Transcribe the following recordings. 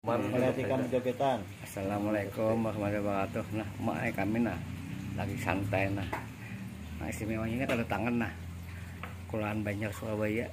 Perhatikan jogetan. Assalamualaikum warahmatullahi wabarakatuh. Nah, mak kami lagi santai istimewanya kan ada tangan Kulaan Banjar Surabaya.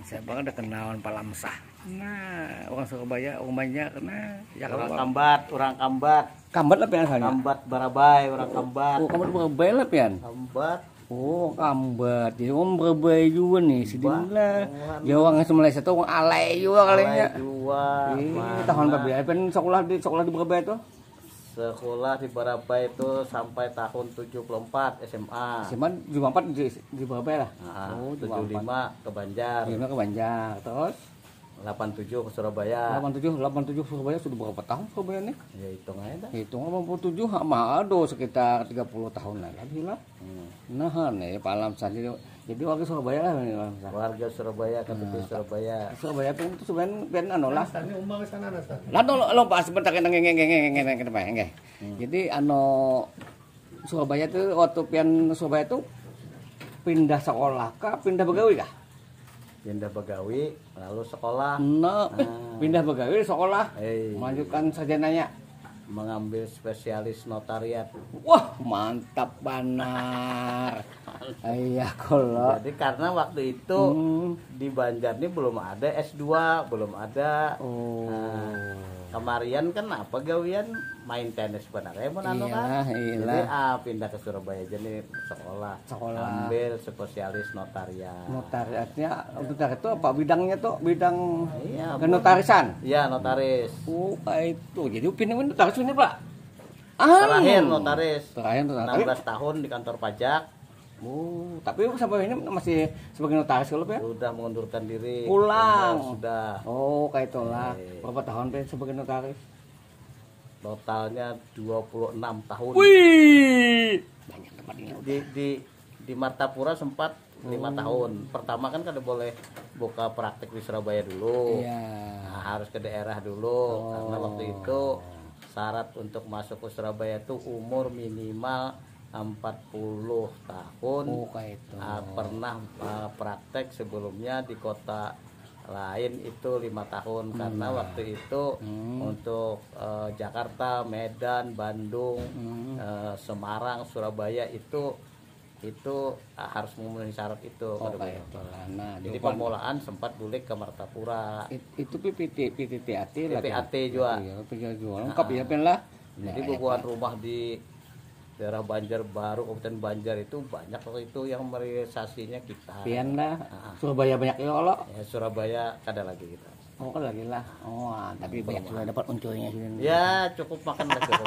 Saya banget ada kenalan Palamsah. Orang Surabaya, orang Banjar ya Orang Kambat. Kambat lah pian asalnya. Kambat Barabai, orang Kambat. Oh, Kambat Barabai lah pian. Kambat. Oh, Kambat. Jadi orang Barabai juga nih. Sedihlah. Jawa nggak Malaysia tuh orang alay juga kalinya. Tahun berapa? Pian sekolah di Barabai itu? Sekolah di Barabai itu sampai tahun 74 SMA. SMA 74 di Barabai lah. Oh, 75 ke Banjar. 75 ke Banjar. Terus 87 ke Surabaya. 87 Surabaya sudah berapa tahun Surabaya nih? Ya hitung aja dah. Hitung 87 sama aduh sekitar 30 tahun lagi lah. Nah, nih Pak Alamsah jadi warga Surabaya lah nih Alamsah. Warga Surabaya, KTP Surabaya. Surabaya itu sebenarnya pian lah. Tadi umbang ke sana nasa. Lah lo pas sebentar nge. Jadi Surabaya itu waktu pian Surabaya itu pindah sekolah kah, pindah begawi kah? Pindah begawi lalu sekolah. Pindah begawi sekolah. Melanjutkan sarjananya. Mengambil spesialis notariat. Wah, mantap benar. Iya kalau. Jadi karena waktu itu di Banjar ini belum ada S2, belum ada. Kemarian kan apa gawian main tenis benar kan. Jadi pindah ke Surabaya jadi sekolah. Ambil spesialis notariat. Notariatnya itu apa bidangnya tuh? Bidang notarisan. Iya, notaris. Oh, itu. Jadi pindah notaris ini, Pak. Terakhir notaris. 16 tahun di kantor pajak. Oh, tapi sampai ini masih sebagai notaris kalau ya? Sudah mengundurkan diri. Pulang. Sudah. Oh, kayak itulah. Berapa tahun Pak sebagai notaris? Totalnya 26 tahun. Wih. Banyak tempat ini. Di Martapura sempat 5 tahun. Pertama kan kada boleh buka praktek di Surabaya dulu. Iya. Nah, harus ke daerah dulu. Karena waktu itu syarat untuk masuk ke Surabaya itu umur minimal 40 tahun. Oh, kayak itu. Pernah praktek sebelumnya di kota lain itu 5 tahun karena waktu itu untuk Jakarta, Medan, Bandung, Semarang, Surabaya itu harus memenuhi syarat itu. Nah, jadi permulaan sempat bulik ke Martapura. Itu PPT lah. PPAT juga. Lengkap ya pen lah. Jadi bukuan rumah di daerah Banjar Baru, Kabupaten Banjar itu banyak waktu itu yang merealisasinya kita. Pian lah. Surabaya banyak ya Allah. Ya Surabaya ada lagi kita. Oh, kan lagi lah. Oh, tapi banyak sudah dapat unculnya sini. Ya, cukup makan lah cukup.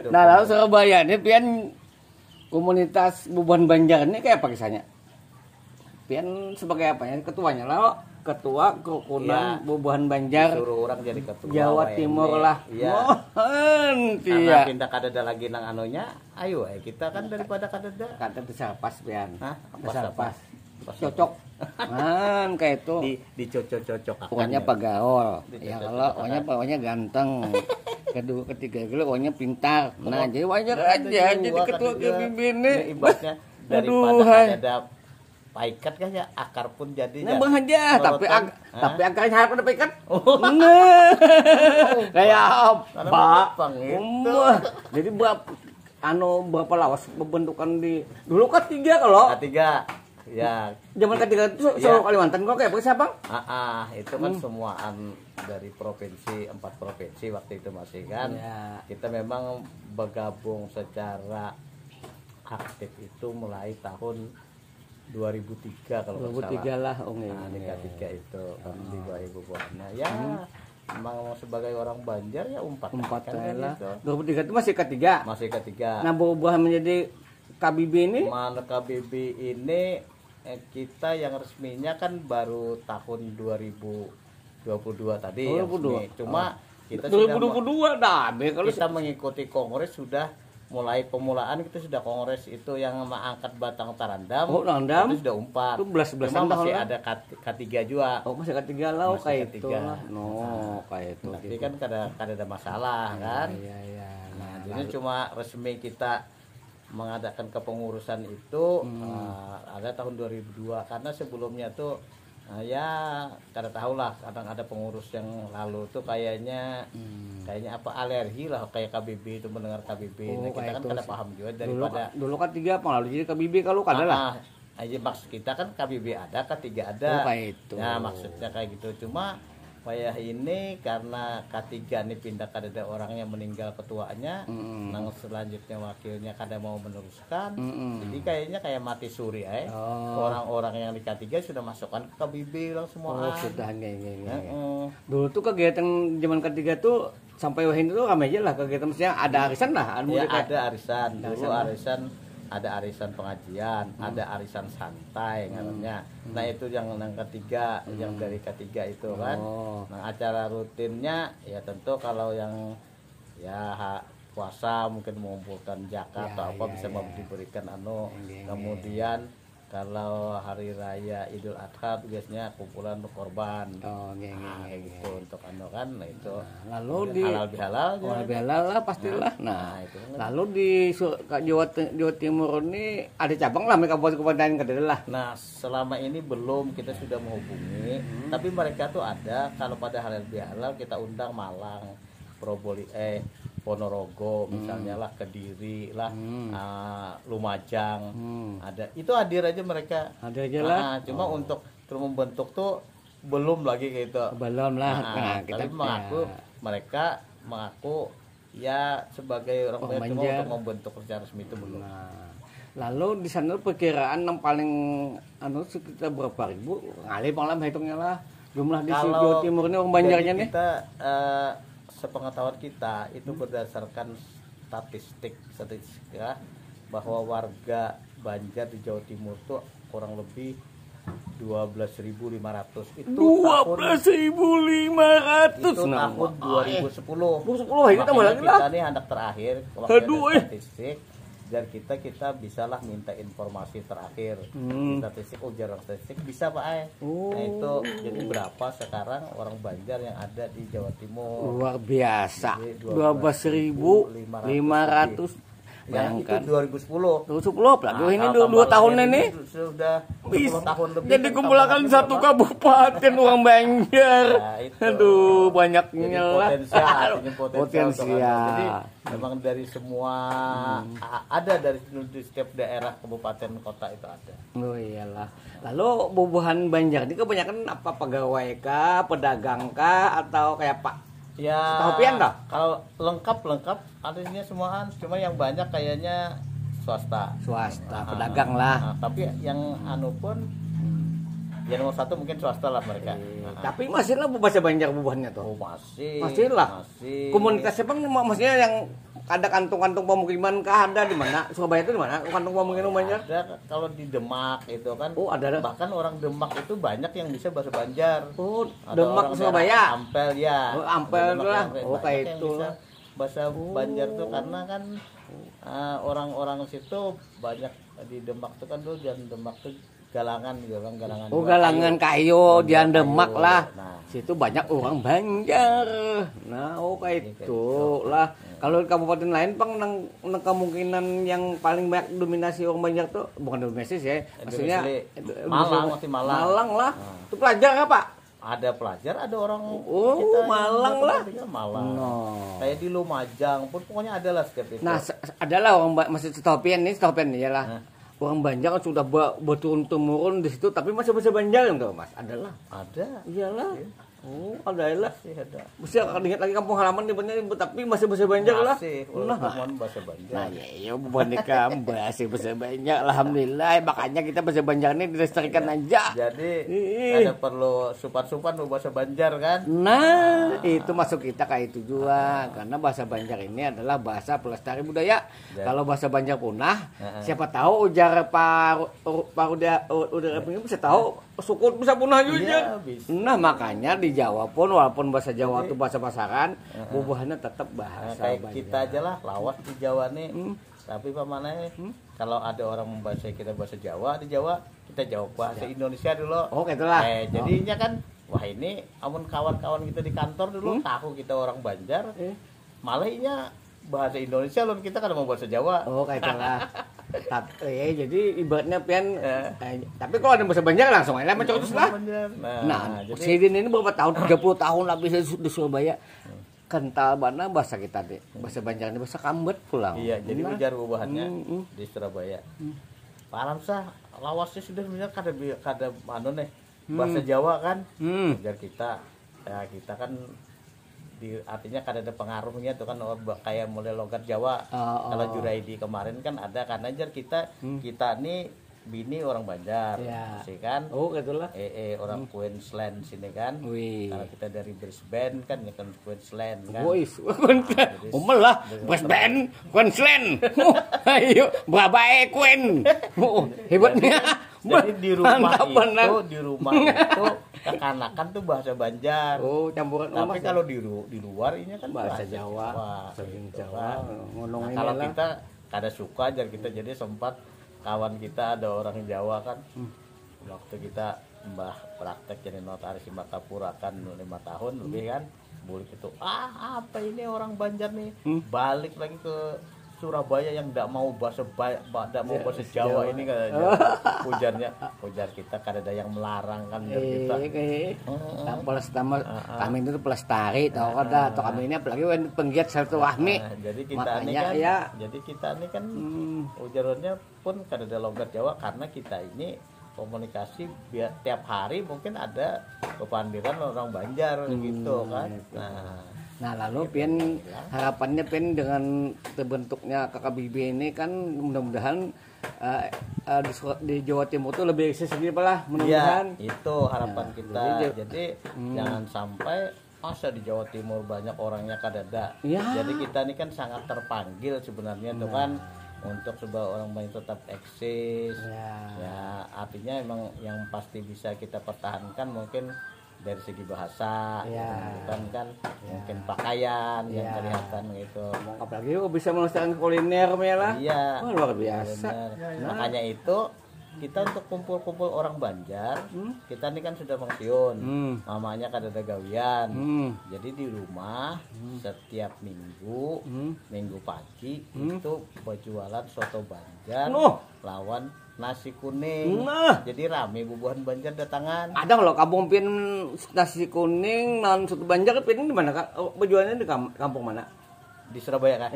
Nah, lalu Surabaya ini pian komunitas Bubuhan Banjar ini kayak apa kisahnya? Pian sebagai apanya? Ketuanya lah, ketua kerukunan Bubuhan Banjar. Suruh orang jadi ketua Jawa Timur lah. Iya. Karena pindah kadada lagi nang anunya, ayo kita kan daripada kadada. Kadada serpas pian. Hah? Serpas. Cocok. Man kayak itu. Dicocok-cocok. Pokoknya pagaul. Ya kalau pokoknya ganteng. Kedua ketiga pokoknya pintar. Nah, jadi wajar aja jadi ketua pemimpin nih. Ibaratnya daripada ada paikat kan ya akar pun jadi. Nah, bang aja tapi akarnya harus ada paikat. Nah. Kayak apa? Jadi berapa lawas pembentukan di dulu kan 3 kalau. Ketiga. Ya. Zaman ketiga itu Solo Kalimantan kok kayak siapa? Itu kan semuaan dari provinsi 4 provinsi waktu itu masih kan. Kita memang bergabung secara aktif itu mulai tahun 2003 kalau 2003 lah di K3 itu kan di bawah ibu buahnya ya memang sebagai orang Banjar ya umpat kan lah gitu. 2003 itu masih K3 nah buah menjadi KBB ini mana KBB ini kita yang resminya kan baru tahun 2022 tadi 2022 cuma kita 2022 kita mengikuti kongres sudah mulai pemulaan kita sudah kongres itu yang mengangkat batang tarandam. Oh, tarandam. Itu sudah 4. Itu belas-belasan tahun masih ada K3 juga. Oh, masih K3 lah kayak itu. Kayak itu. Tapi kan kada ada masalah kan? Iya. Nah, jadi cuma resmi kita mengadakan kepengurusan itu ada tahun 2002 karena sebelumnya tuh Ya kada tahu lah, kadang ada pengurus yang lalu tuh kayaknya apa alergi lah kayak KBB itu, mendengar KBB. Nah, kita kan kada paham juga daripada dulu K3 pengaruh jadi KBB kalau kada lah. Aja maksud kita kan KBB ada, K3 ada. Kayak itu. Nah, maksudnya kayak gitu. Cuma kayak ini karena K3 ini pindah kada ada orang yang meninggal ketuanya, nang selanjutnya wakilnya kada mau meneruskan. Jadi kayaknya kayak mati suri orang-orang yang di K3 sudah masukkan ke KBB lang semua. Sudah Dulu tuh kegiatan zaman K3 tuh sampai wahin itu ramai aja lah kegiatan, maksudnya ada arisan lah. Ya, ada arisan. Dulu arisan ada arisan pengajian, ada arisan santai namanya. Nah itu yang ketiga, yang dari ketiga itu kan. Nah acara rutinnya ya tentu kalau yang ya puasa mungkin mengumpulkan zakat atau apa bisa diberikan kemudian kalau hari raya Idul Adha biasanya kumpulan korban. Gitu untuk kan. Nah itu. Lalu di halal bihalal lah pastilah. Nah, itu lalu di Jawa Timur ini ada cabang lah kabupaten Kediri lah. Nah, selama ini belum, kita sudah menghubungi, tapi mereka tuh ada. Kalau pada halal bihalal kita undang Malang, Ponorogo misalnya lah, Kediri lah, Lumajang, ada. Itu hadir aja mereka. Hadir aja lah. Cuma untuk membentuk tuh belum lagi gitu. Belum lah. Tapi mereka mengaku ya sebagai orang cuma untuk membentuk secara resmi itu belum. Lalu di sana perkiraan yang paling sekitar berapa ribu? Ngalih malam hitungnya lah. Jumlah di Jawa Timur ini orang Banjarnya nih. Kita sepengetahuan kita itu berdasarkan statistik ya, bahwa warga Banjar di Jawa Timur tuh kurang lebih 12.500. Itu 12.500 itu tahun 2010. 2010 ini tambah lagi lah. Kita nih anak terakhir statistik dan kita bisalah minta informasi terakhir. Statistik ujar statistik bisa Pak Nah itu jadi berapa sekarang orang Banjar yang ada di Jawa Timur? Luar biasa. 12.500. Bayangkan. Itu 2010. 2010 lah. Ini 2 tahun ini sudah 10 tahun lebih. Jadi kumpulkan satu kabupaten uang Banjar. Aduh, banyaknya lah. Potensial. Jadi memang dari semua ada dari setiap daerah kabupaten kota itu ada. Oh iyalah. Lalu bubuhan Banjar ini kebanyakan apa, pegawai kah, pedagang kah, atau kayak Pak? Ya, Hopian dah. Kalau lengkap artinya semuaan, cuma yang banyak kayaknya swasta, pedagang lah. Tapi yang pun ya nomor satu mungkin swasta lah mereka. Tapi masih lah bahasa Banjar bubuhannya tuh. Masih lah. Komunitasnya bang, maksudnya yang ada kantung-kantung pemukiman kah, ada di mana? Surabaya itu di mana? Kantung pemukiman Banjar? Ada kalau di Demak itu kan. Oh, ada. Bahkan orang Demak itu banyak yang bisa bahasa Banjar. Oh, Demak Surabaya. Ampel ya. Oh, Ampel lah. Oh, kayak itu. Bahasa Banjar tuh karena kan orang-orang situ banyak di Demak tuh kan dulu, dan Demak tuh galangan. Oh, galangan kayu di Demak lah. Nah, situ banyak orang Banjar. Nah, kayak itu lah. Kalau di kabupaten lain Bang, kemungkinan yang paling banyak dominasi orang Banjar tuh bukan dominasi sih, maksudnya Malang lah. Itu pelajar apa? Ada pelajar, ada orang Malang lah. Malang. Kayak di Lumajang pun pokoknya ada lah setiap itu. Nah, adalah orang masih Setopian ya lah. Orang Banjar kan sudah berturun-temurun di situ, tapi masih bahasa Banjar enggak, Mas? Adalah. Ada. Iyalah. Oh, ada lah. Mesti akan ingat lagi kampung halaman di Banjar, tapi masih bahasa Banjar lah. Bahasa Banjar. Nah, ya boneka bahasa Banjar. Alhamdulillah, makanya kita bahasa Banjar ini dilestarikan aja. Jadi ada perlu supan-supan bahasa Banjar kan? Nah, itu masuk kita kayak itu juga, karena bahasa Banjar ini adalah bahasa pelestari budaya. Kalau bahasa Banjar punah, siapa tahu ujar udah bisa tahu sukut bisa punah juga. Nah, makanya di Jawa pun walaupun bahasa Jawa itu bahasa pasaran, bubuhannya tetap bahasa kayak Banjar. kita aja lah lawas di Jawa nih. Tapi pamannya kalau ada orang membaca kita bahasa Jawa di Jawa, kita jawab bahasa Indonesia dulu. Oh, gitulah. Jadinya kan wah ini amun kawan-kawan kita di kantor dulu tahu kita orang Banjar. Malahnya bahasa Indonesia loh, kita kan mau bahasa Jawa. Oh, kayak itulah. Jadi ibaratnya pian tapi kalau ada bahasa Banjar langsung aja macam itu lah. Nah, Sidin ini berapa tahun? 30 tahun lebih di Surabaya. Kental banget bahasa kita deh. Bahasa Banjar ini bahasa kambet pulang. Iya, jadi ujar bubahannya di Surabaya. Pak Alamsah lawasnya sudah sebenarnya kada anu nih bahasa Jawa kan. Ujar kita ya kita kan artinya kada ada pengaruhnya tuh kan kayak mulai logat Jawa. Kalau Juraidi kemarin kan ada karena ajar kita nih bini orang Banjar, sih kan? Oh, gitulah. Orang Queensland sini kan. Kalau kita dari Brisbane kan ya kan Queensland kan. Lah, Brisbane, Queensland. Ayo, babae Queen. Hebatnya. Jadi di rumah itu kekanakan tuh bahasa Banjar. Oh, campuran. Tapi kalau di luar ini kan bahasa Jawa. Jawa. Nah, kalau kita kada suka aja kita jadi sempat kawan kita ada orang Jawa kan. Waktu kita mbah praktek jadi notaris di Martapura kan 5 tahun lebih kan. Bulik itu apa ini orang Banjar nih balik lagi ke Surabaya yang tidak mau bahasa Jawa ini katanya. Ujar kita kada ada yang melarang kan kita. Kami itu pelestari tahu kada atau kami ini apalagi penggiat silaturahmi. Jadi kita ini kan ujarannya pun kada ada logat Jawa karena kita ini komunikasi tiap hari mungkin ada kepandiran orang Banjar gitu kan. Nah lalu pian harapannya pian dengan terbentuknya KKBB ini kan mudah-mudahan di Jawa Timur itu lebih sesegi lah mudah-mudahan. Ya, itu harapan kita. Jadi jangan sampai masa di Jawa Timur banyak orangnya kadada. Jadi kita ini kan sangat terpanggil sebenarnya tuh kan untuk sebuah orang banyak tetap eksis. Ya artinya emang yang pasti bisa kita pertahankan mungkin dari segi bahasa, kan mungkin pakaian yang kelihatan gitu. Apalagi bisa melestarikan kuliner lah. Iya. Luar biasa. Makanya itu kita untuk kumpul-kumpul orang Banjar, kita ini kan sudah pensiun, mamanya kan ada gawian. Jadi di rumah setiap minggu pagi itu berjualan soto Banjar lawan nasi kuning. Jadi rame bubuhan Banjar datangan. Ada kalau kampung pin nasi kuning non soto Banjar pin di mana Kak? Berjualannya di kampung mana? Di Surabaya kan?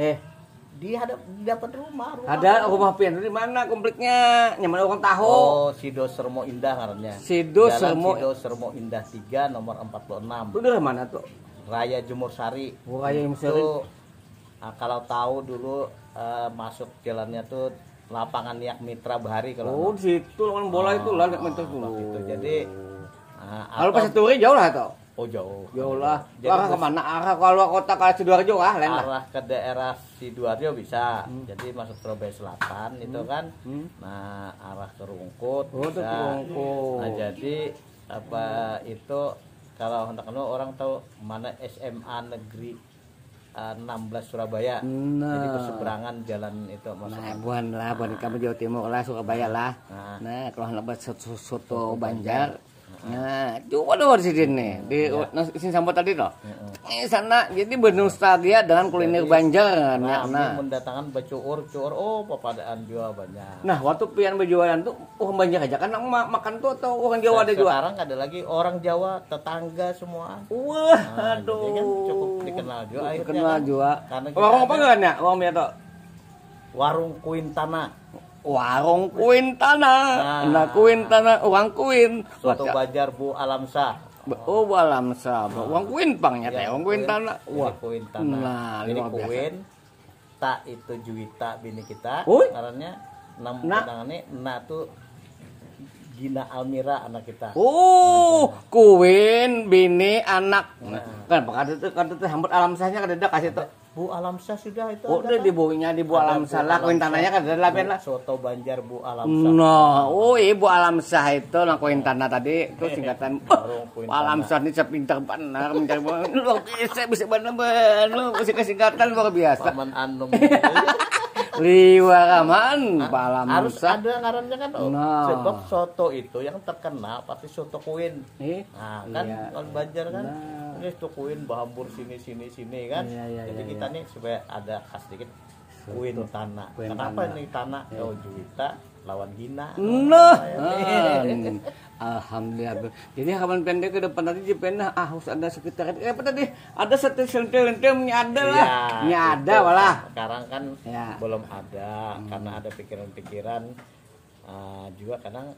Dia dapat rumah. Ada rumah pian di mana kompleknya? Nyaman orang tahu. Oh, Sido Sermo Indah ngarannya. Sido Sermo Indah 3 nomor 46. Itu dari mana tuh? Raya Jemur Sari. Raya Jemur Sari. Kalau tahu dulu masuk jalannya tuh lapangan Niak Mitra Bahari kalau. Oh, di situ lapangan bola itu lah Niak Mitra dulu. Gitu. Jadi kalau pas Turi jauh lah atau? Oh jauh. Jauh lah. Arah kemana? Arah keluar kota ke Sidoarjo lah, lain lah. Arah ke daerah Sidoarjo bisa. Jadi masuk Surabaya Selatan itu kan. Nah, arah ke Rungkut bisa. Nah, jadi apa itu kalau hendak orang tahu mana SMA Negeri 16 Surabaya. Jadi berseberangan jalan itu maksudnya. Nah, buan lah, buan kamu Jawa Timur lah, Surabaya lah. Nah, kalau hendak soto Banjar. Nah, coba dong di sini nih, di sini sampai tadi toh. Sana jadi bernostalgia dengan kuliner Banjar. Nah, mendatangkan cuur, papadaan juga banyak. Nah, waktu pian berjualan tuh orang Banjar aja kan makan tuh atau orang Jawa ada juga. Sekarang ada lagi orang Jawa, tetangga semua. Wah, aduh. Jadi kan cukup dikenal juga akhirnya. Dikenal juga. Warung apa enggak ya? Warung biasa. Warung Kuintana. Warung Kuintana. Nah, Kuintana, uang Kuin. Soto Banjar Bu Alamsah. Oh, Bu Alamsah. Uang Kuin pangnya teh, uang Kuintana. Wah, Kuintana. Nah, ini Kuin. Tak itu Juwita bini kita. Karena namanya tuh Gina Almira anak kita. Oh, Kuin bini anak. Kan itu hampir Alamsahnya kada kasih tuh. Bu Alamsah sudah itu. Oh, udah dibuinya di Bu Alamsah lah, Kuintananya kan ada lapian lah. Soto Banjar Bu Alamsah. No, Bu Alamsah itu lah Kuintana tadi itu singkatan. Bu Alamsah ini sepintar benar mencari luar biasa bisa benar lu singkatan luar biasa. Paman Anum. Liwaraman, Pak Alamsah. Harus ada ngarannya kan. Sebab soto itu yang terkenal pasti soto Kuin. Nah, kan kalau Banjar kan ini soto Kuin bahambur sini kan. Jadi kita nih supaya ada khas dikit Quintana. Kenapa ini tanah? Oh, Juwita lawan Gina. Nah, alhamdulillah. Jadi kapan pendek ke depan nanti jepena harus ada sekitar apa tadi? Ada satu sentel-sentelnya ada lah. Ini ada malah. Sekarang kan belum ada karena ada pikiran-pikiran juga kadang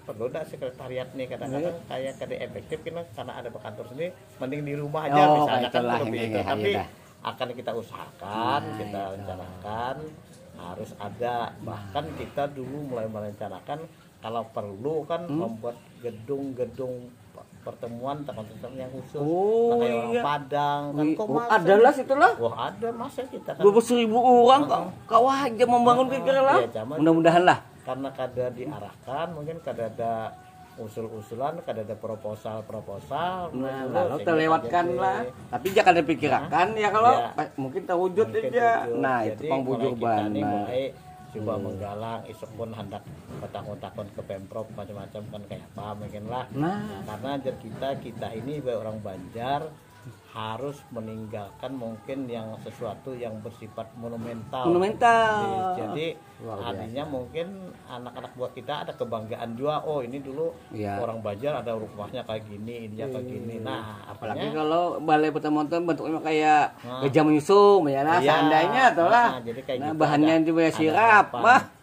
perlu ada sekretariat nih kadang-kadang kayak kada efektif karena ada kantor sendiri mending di rumah aja misalnya kan lebih itu. Tapi akan kita usahakan, kita rencanakan harus ada, bahkan kita dulu mulai merencanakan kalau perlu kan membuat gedung-gedung pertemuan teman-teman yang khusus kayak orang Padang kan kok ada lah situlah. Wah ada masa kita kan 20.000 orang kau aja membangun pikiran lah. Mudah-mudahan lah karena kada diarahkan mungkin kada ada usul-usulan, kada ada proposal. Nah, lalu terlewatkan lah. Tapi jangan dipikirkan ya kalau mungkin terwujud aja. Nah, itu pengbujur banget. Mulai coba menggalang, isuk pun hendak takon-takon ke Pemprov macam-macam kan kayak apa mungkin lah. Nah, karena kita ini orang Banjar harus meninggalkan mungkin yang sesuatu yang bersifat monumental. Jadi artinya mungkin anak-anak buah kita ada kebanggaan juga. Oh ini dulu orang Banjar ada rumahnya kayak gini, ininya kayak gini. Nah apalagi kalau balai pertemuan bentuknya kayak gajah menyusung, ya lah seandainya atau lah. Nah bahannya juga sirap,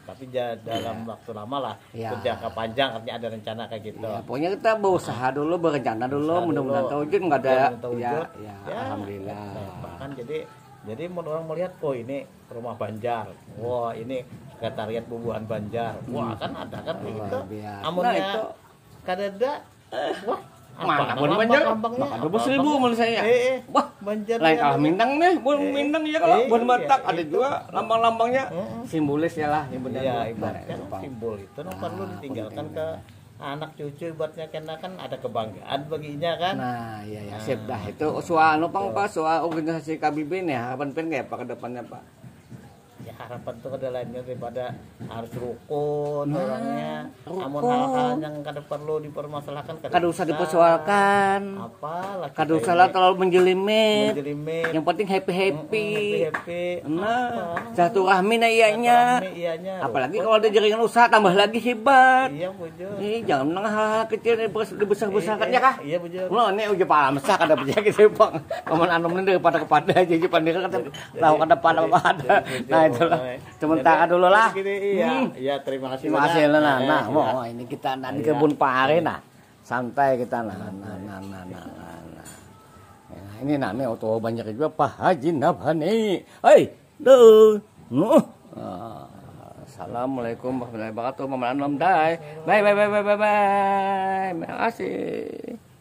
tapi dalam waktu lama lah, jangka panjang artinya ada rencana kayak gitu. Pokoknya kita berusaha dulu, berencana dulu, mudah-mudahan terwujud nggak ada. Alhamdulillah. Bahkan jadi orang melihat, oh ini rumah Banjar, wah ini sekretariat bubuhan Banjar, wah kan ada kan gitu. Amunnya kadada, wah mana pun Banjar, maka 20.000 menurut saya. Wah Banjar lain kalah Minang nih, Minang ya kalau buat Batak ada juga lambang-lambangnya simbolis ya lah. Iya ibaratnya simbol itu perlu ditinggalkan ke anak cucu ibaratnya karena kan ada kebanggaan baginya kan. Nah iya sip dah itu soal soal organisasi KBB nih harapan kayak apa ke depannya Pak? Ya harapan tuh ada lainnya daripada harus rukun orangnya. Namun hal-hal yang kada perlu dipermasalahkan kada usah dipersoalkan. Kada usah lah terlalu menjelimet. Yang penting happy. Nah, silaturahmi nah ianya. Apalagi kalau ada jaringan usaha tambah lagi hebat. Iya bujur. Jangan menang hal-hal kecil dibesar-besarkan ya kah? Iya bujur. Nah, ini udah paham sah kada penyakit Bang. Paman anu daripada kepada jadi pandira kata tahu kada pada. Nah, itulah. Sementara dulu lah. Iya, terima kasih. Terima kasih lah. Nah, ini kita di kebun pare nah. Santai kita nah. Ini namanya auto banyak juga Pak Haji Nabhani. Hei, duh. Assalamualaikum warahmatullahi wabarakatuh. Bye. Terima kasih.